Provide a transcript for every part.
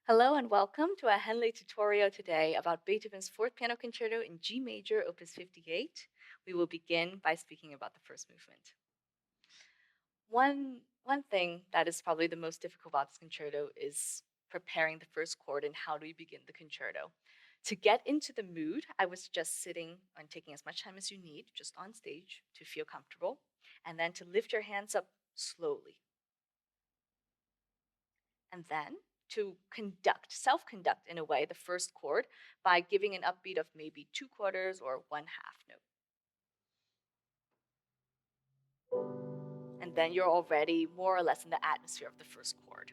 Hello and welcome to a Henley tutorial today about Beethoven's Fourth Piano Concerto in G major, Opus 58. We will begin by speaking about the first movement. One thing that is probably the most difficult about this concerto is preparing the first chord and how do you begin the concerto. To get into the mood, I would suggest sitting and taking as much time as you need, just on stage, to feel comfortable, and then to lift your hands up slowly. And then to self-conduct in a way, the first chord by giving an upbeat of maybe 2/4 or 1/2 note. And then you're already more or less in the atmosphere of the first chord.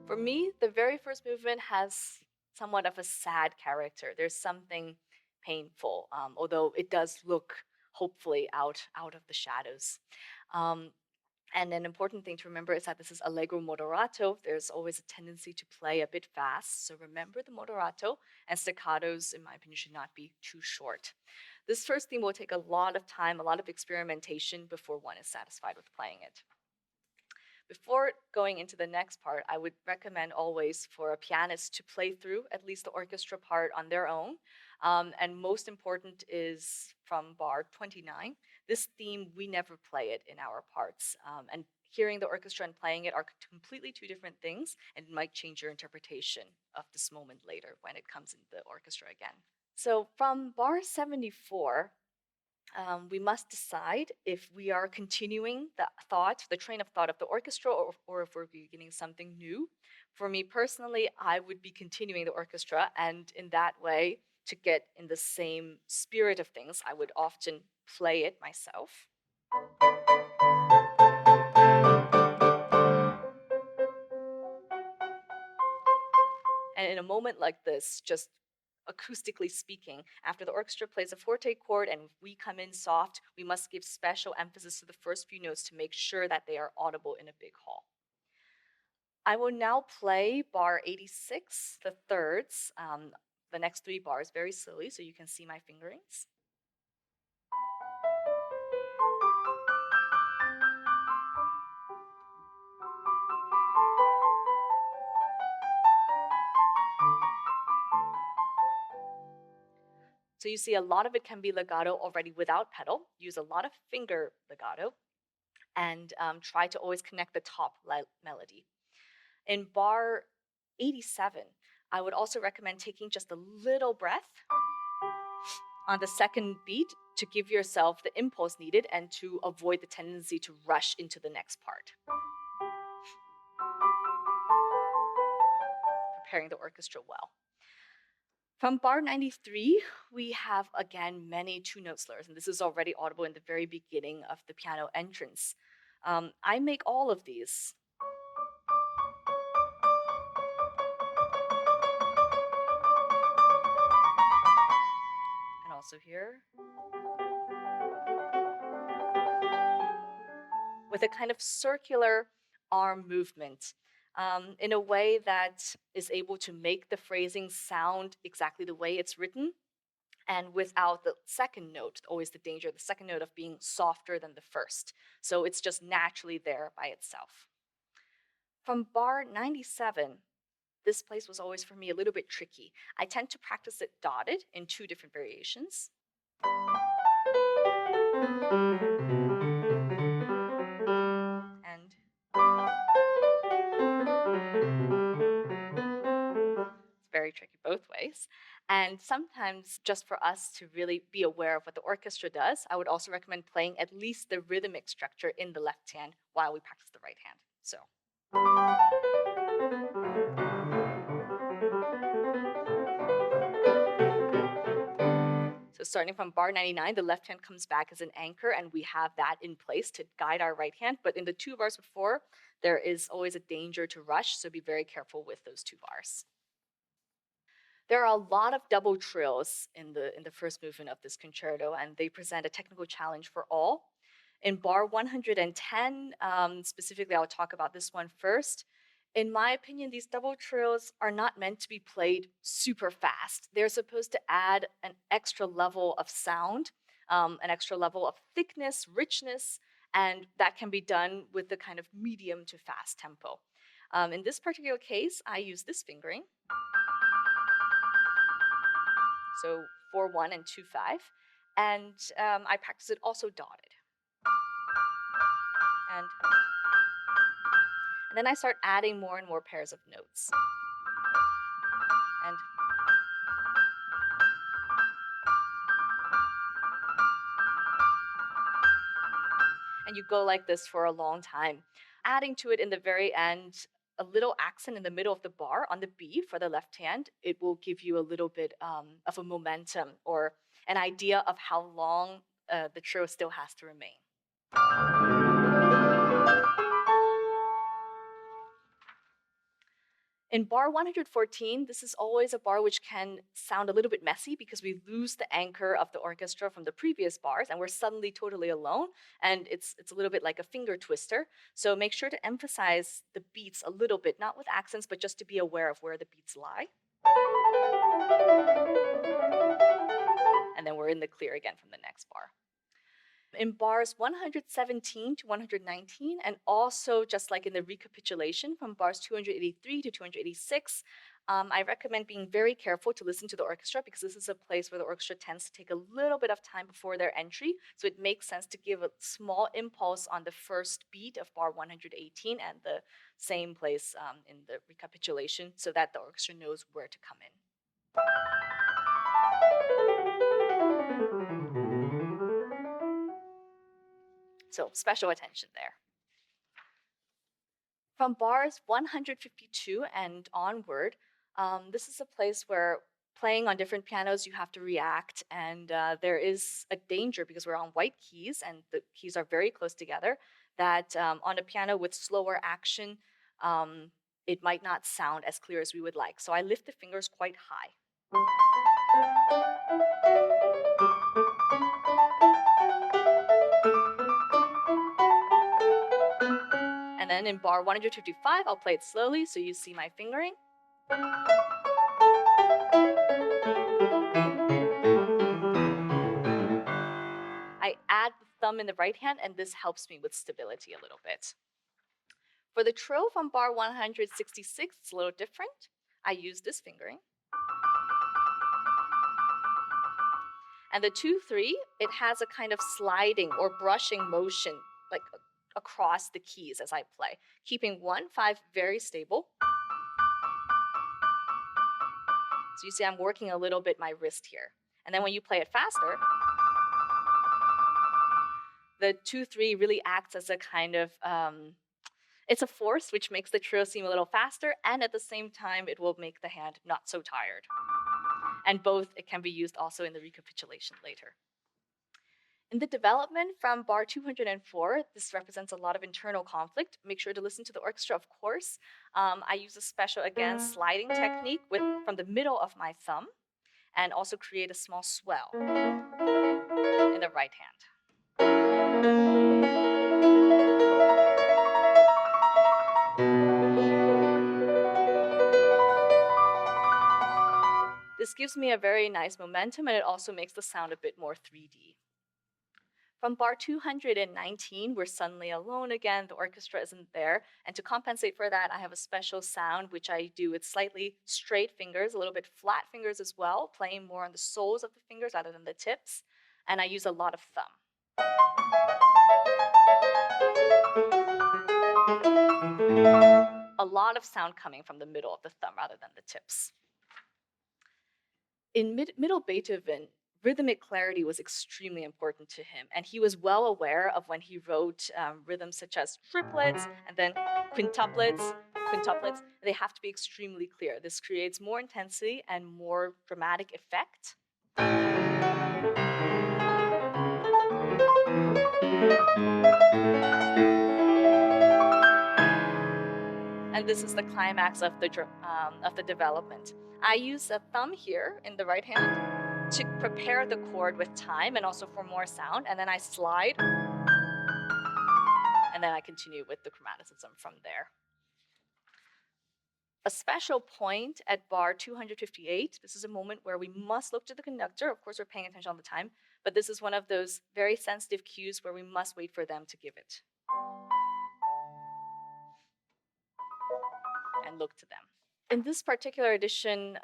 For me, the very first movement has somewhat of a sad character. There's something painful, although it does look hopefully out of the shadows. Um, And an important thing to remember is that this is Allegro moderato. There's always a tendency to play a bit fast. So remember the moderato, and staccatos, in my opinion, should not be too short. This first theme will take a lot of time, a lot of experimentation before one is satisfied with playing it. Before going into the next part, I would recommend always for a pianist to play through at least the orchestra part on their own. And most important is from bar 29. This theme, we never play it in our parts. And hearing the orchestra and playing it are completely two different things, and it might change your interpretation of this moment later when it comes in the orchestra again. So from bar 74, we must decide if we are continuing the train of thought of the orchestra, or if we're beginning something new. For me personally, I would be continuing the orchestra, and in that way, to get in the same spirit of things, I would often play it myself. And in a moment like this, just acoustically speaking, after the orchestra plays a forte chord and we come in soft, we must give special emphasis to the first few notes to make sure that they are audible in a big hall. I will now play bar 86, the thirds, the next 3 bars very slowly so you can see my fingerings. So you see a lot of it can be legato already without pedal. Use a lot of finger legato and try to always connect the top melody. In bar 87, I would also recommend taking just a little breath on the second beat to give yourself the impulse needed and to avoid the tendency to rush into the next part. Preparing the orchestra well. From bar 93, we have again many two-note slurs, and this is already audible in the very beginning of the piano entrance. I make all of these. And also here. With a kind of circular arm movement in a way that is able to make the phrasing sound exactly the way it's written, and without the second note, always the danger of the second note of being softer than the first. So it's just naturally there by itself. From bar 97, this place was always for me a little bit tricky. I tend to practice it dotted in 2 different variations. And it's very tricky both ways. And sometimes, just for us to really be aware of what the orchestra does, I would also recommend playing at least the rhythmic structure in the left hand while we practice the right hand. So. So starting from bar 99, the left hand comes back as an anchor, and we have that in place to guide our right hand. But in the 2 bars before, there is always a danger to rush, so be very careful with those 2 bars. There are a lot of double trills in the first movement of this concerto, and they present a technical challenge for all. In bar 110, specifically, I'll talk about this one first. In my opinion, these double trills are not meant to be played super fast. They're supposed to add an extra level of sound, an extra level of thickness, richness, And that can be done with the kind of medium to fast tempo. In this particular case, I use this fingering. So 4/1 and 2/5. And I practice it also dotted. And then I start adding more and more pairs of notes. And you go like this for a long time. Adding to it in the very end, a little accent in the middle of the bar on the B for the left hand, it will give you a little bit of a momentum or an idea of how long the trio still has to remain. In bar 114, this is always a bar which can sound a little bit messy because we lose the anchor of the orchestra from the previous bars and we're suddenly totally alone, and it's a little bit like a finger twister. So make sure to emphasize the beats a little bit, not with accents, but just to be aware of where the beats lie. And then we're in the clear again from the next bar. In bars 117 to 119, and also just like in the recapitulation from bars 283 to 286, I recommend being very careful to listen to the orchestra because this is a place where the orchestra tends to take a little bit of time before their entry. So it makes sense to give a small impulse on the first beat of bar 118 and the same place in the recapitulation so that the orchestra knows where to come in. So special attention there. From bars 152 and onward, this is a place where playing on different pianos, you have to react, and there is a danger because we're on white keys and the keys are very close together, that on a piano with slower action, it might not sound as clear as we would like. So I lift the fingers quite high. And then in bar 155, I'll play it slowly so you see my fingering. I add the thumb in the right hand, and this helps me with stability a little bit. For the trill from bar 166, it's a little different. I use this fingering. And the 2/3, it has a kind of sliding or brushing motion, like across the keys as I play, keeping 1/5 very stable. So you see I'm working a little bit my wrist here. And then when you play it faster, the 2/3 really acts as a kind of, it's a force which makes the trio seem a little faster, and at the same time, it will make the hand not so tired. And both, it can be used also in the recapitulation later. In the development from bar 204, this represents a lot of internal conflict. Make sure to listen to the orchestra, of course. I use a special, again, sliding technique from the middle of my thumb, and also create a small swell in the right hand. This gives me a very nice momentum, and it also makes the sound a bit more 3D. From bar 219, we're suddenly alone again. The orchestra isn't there. And to compensate for that, I have a special sound, which I do with slightly straight fingers, a little bit flat fingers as well, playing more on the soles of the fingers rather than the tips. And I use a lot of thumb. A lot of sound coming from the middle of the thumb rather than the tips. In middle Beethoven, rhythmic clarity was extremely important to him, and he was well aware of when he wrote rhythms such as triplets and then quintuplets. They have to be extremely clear. This creates more intensity and more dramatic effect. And this is the climax of the development. I use a thumb here in the right hand to prepare the chord with time and also for more sound, and then I slide, and then I continue with the chromaticism from there. a special point at bar 258. This is a moment where we must look to the conductor. Of course, we're paying attention all the time, but this is one of those very sensitive cues where we must wait for them to give it and look to them. In this particular edition,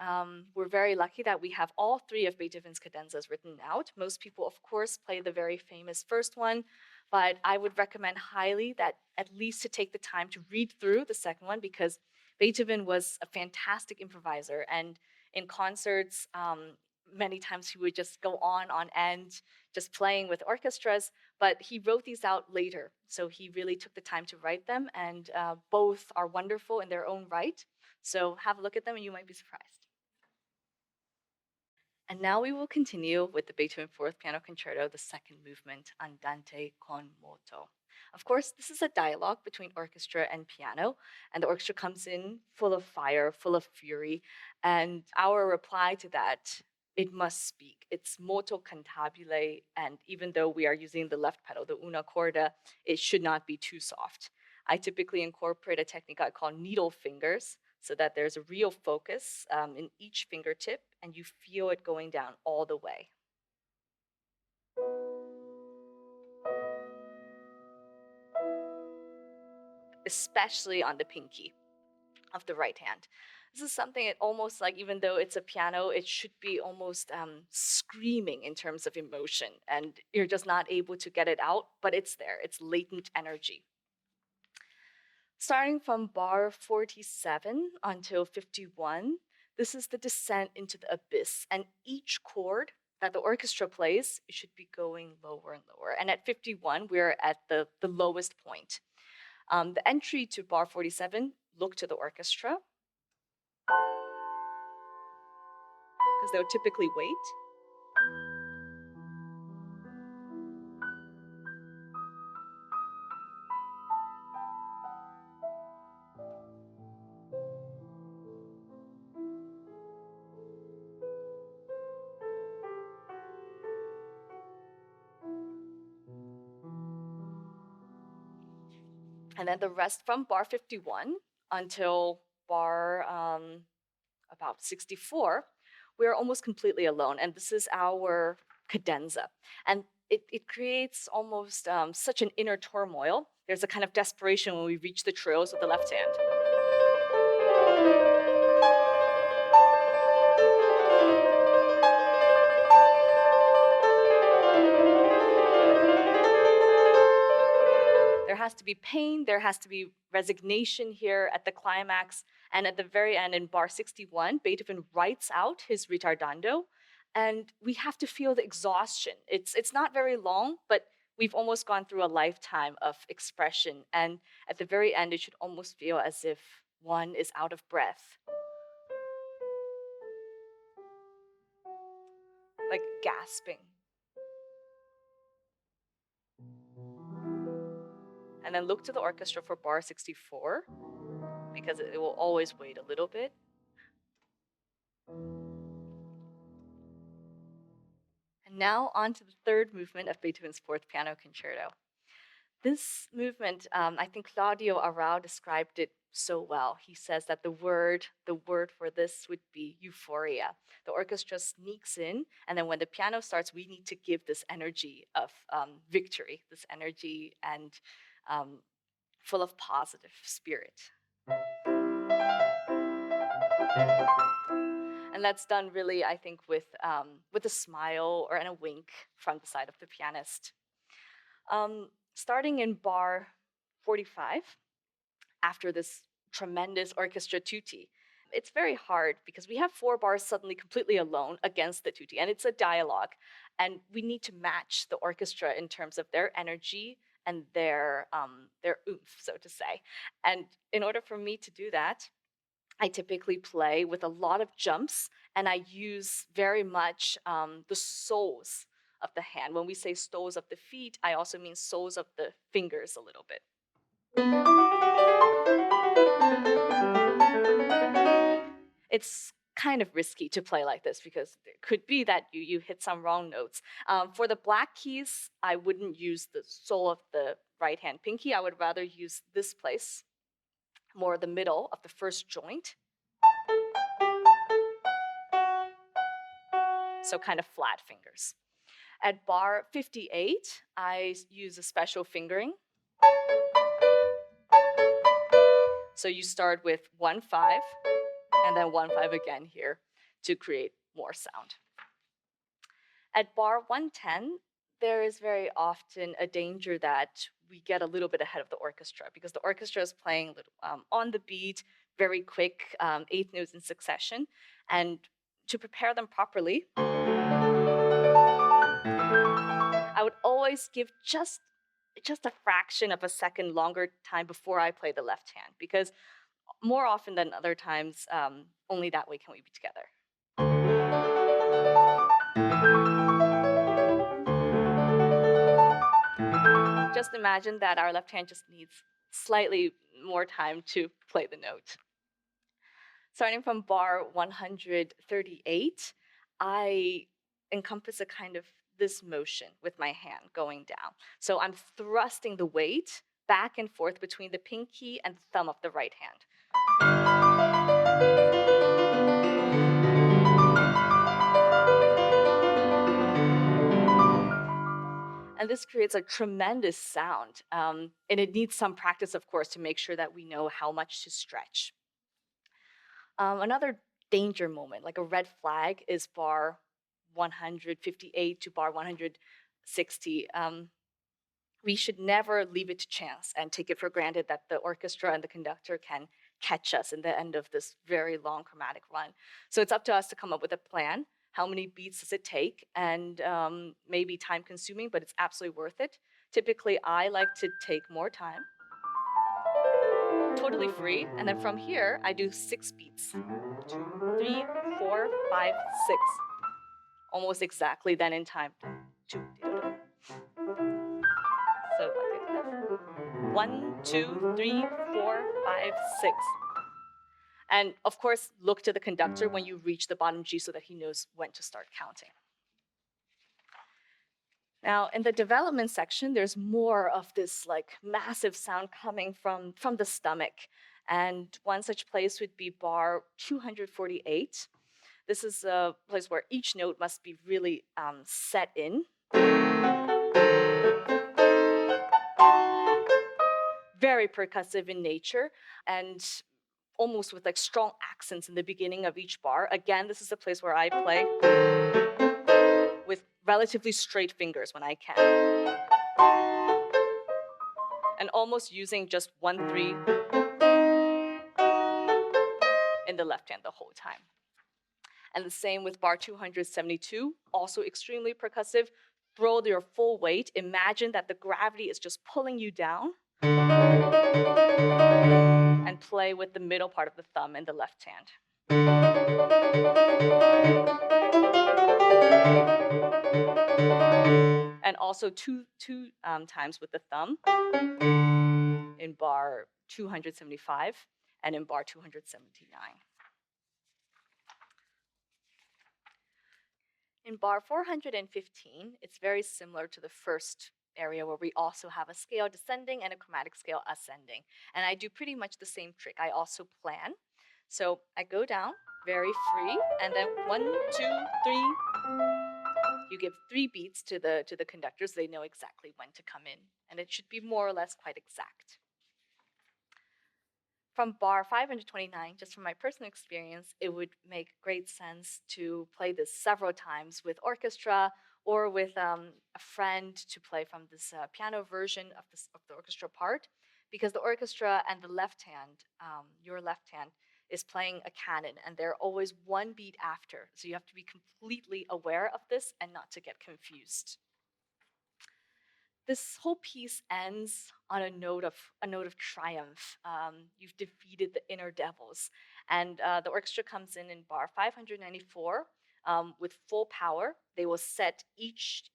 we're very lucky that we have all three of Beethoven's cadenzas written out. Most people, of course, play the very famous first one, but I would recommend highly that at least to take the time to read through the second one, because Beethoven was a fantastic improviser, and in concerts, many times he would just go on end, just playing with orchestras, but he wrote these out later. So he really took the time to write them, and both are wonderful in their own right. So have a look at them and you might be surprised. And now we will continue with the Beethoven Fourth Piano Concerto, the second movement, Andante con moto. Of course, this is a dialogue between orchestra and piano, and the orchestra comes in full of fire, full of fury, and our reply to that, it must speak. It's moto cantabile, and even though we are using the left pedal, the una corda, it should not be too soft. I typically incorporate a technique I call needle fingers, so that there's a real focus in each fingertip and you feel it going down all the way. Especially on the pinky of the right hand. This is something that almost like, even though it's a piano, it should be almost screaming in terms of emotion, and you're just not able to get it out, but it's there, it's latent energy. Starting from bar 47 until 51, this is the descent into the abyss. And each chord that the orchestra plays, it should be going lower and lower. And at 51, we're at the lowest point. The entry to bar 47, look to the orchestra, because they'll typically wait. And then the rest from bar 51 until bar about 64, we're almost completely alone. And this is our cadenza. And it creates almost such an inner turmoil. There's a kind of desperation when we reach the trills with the left hand. There has to be pain, there has to be resignation here at the climax, and at the very end in bar 61, Beethoven writes out his ritardando, and we have to feel the exhaustion. It's not very long, but we've almost gone through a lifetime of expression, and at the very end, it should almost feel as if one is out of breath. Like gasping. And then look to the orchestra for bar 64, because it will always wait a little bit. And now on to the third movement of Beethoven's Fourth Piano Concerto. This movement, I think Claudio Arrau described it so well. He says that the word for this would be euphoria. The orchestra sneaks in, and then when the piano starts, we need to give this energy of victory, this energy and full of positive spirit. And that's done really, I think, with a smile or a wink from the side of the pianist. Starting in bar 45, after this tremendous orchestra tutti, it's very hard because we have 4 bars suddenly completely alone against the tutti, and it's a dialogue, and we need to match the orchestra in terms of their energy and their oomph, so to say. And in order for me to do that, I typically play with a lot of jumps, and I use very much the soles of the hand. When we say soles of the feet, I also mean soles of the fingers a little bit. It's kind of risky to play like this because it could be that you hit some wrong notes. For the black keys, I wouldn't use the sole of the right hand pinky. I would rather use this place, more the middle of the first joint. so kind of flat fingers. At bar 58, I use a special fingering. So you start with 1-5, and then 1-5 again here to create more sound. At bar 110, there is very often a danger that we get a little bit ahead of the orchestra because the orchestra is playing on the beat, very quick, eighth notes in succession. And to prepare them properly, I would always give just a fraction of a second longer time before I play the left hand, because more often than other times, only that way can we be together. Just imagine that our left hand just needs slightly more time to play the note. Starting from bar 138, I encompass a kind of this motion with my hand going down. So I'm thrusting the weight back and forth between the pinky and the thumb of the right hand. And this creates a tremendous sound. And it needs some practice, of course, to make sure that we know how much to stretch. Another danger moment, like a red flag, is bar 158 to bar 160. We should never leave it to chance and take it for granted that the orchestra and the conductor can catch us in the end of this very long chromatic run. So it's up to us to come up with a plan. How many beats does it take? And maybe time consuming, but it's absolutely worth it. Typically, I like to take more time, totally free. And then from here, I do 6 beats. 2, 3, 4, 5, 6. Almost exactly then in time. So like this. 1, 2, 3, 4, 5, 6. And of course, look to the conductor when you reach the bottom G so that he knows when to start counting. Now, in the development section, there's more of this like massive sound coming from the stomach. And one such place would be bar 248. This is a place where each note must be really set in. Very percussive in nature, and almost with like strong accents in the beginning of each bar. Again, this is a place where I play with relatively straight fingers when I can. And almost using just 1-3 in the left hand the whole time. And the same with bar 272, also extremely percussive. Throw your full weight. Imagine that the gravity is just pulling you down. And play with the middle part of the thumb in the left hand. And also two times with the thumb in bar 275 and in bar 279. In bar 415, it's very similar to the first area where we also have a scale descending and a chromatic scale ascending. And I do pretty much the same trick. I also plan. So I go down very free, and then 1, 2, 3. You give 3 beats to the conductors. They know exactly when to come in, and it should be more or less quite exact. From bar 529, just from my personal experience, it would make great sense to play this several times with orchestra or with a friend to play from this piano version of the orchestra part, because the orchestra and the left hand, your left hand, is playing a canon, and they're always one beat after. So you have to be completely aware of this and not to get confused. This whole piece ends on a note of triumph. You've defeated the inner devils, and the orchestra comes in bar 594 with full power. They will set each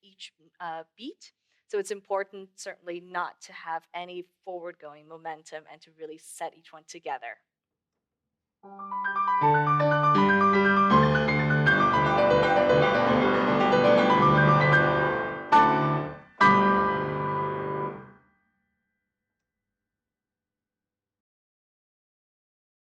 beat. So it's important, certainly, not to have any forward-going momentum and to really set each one together.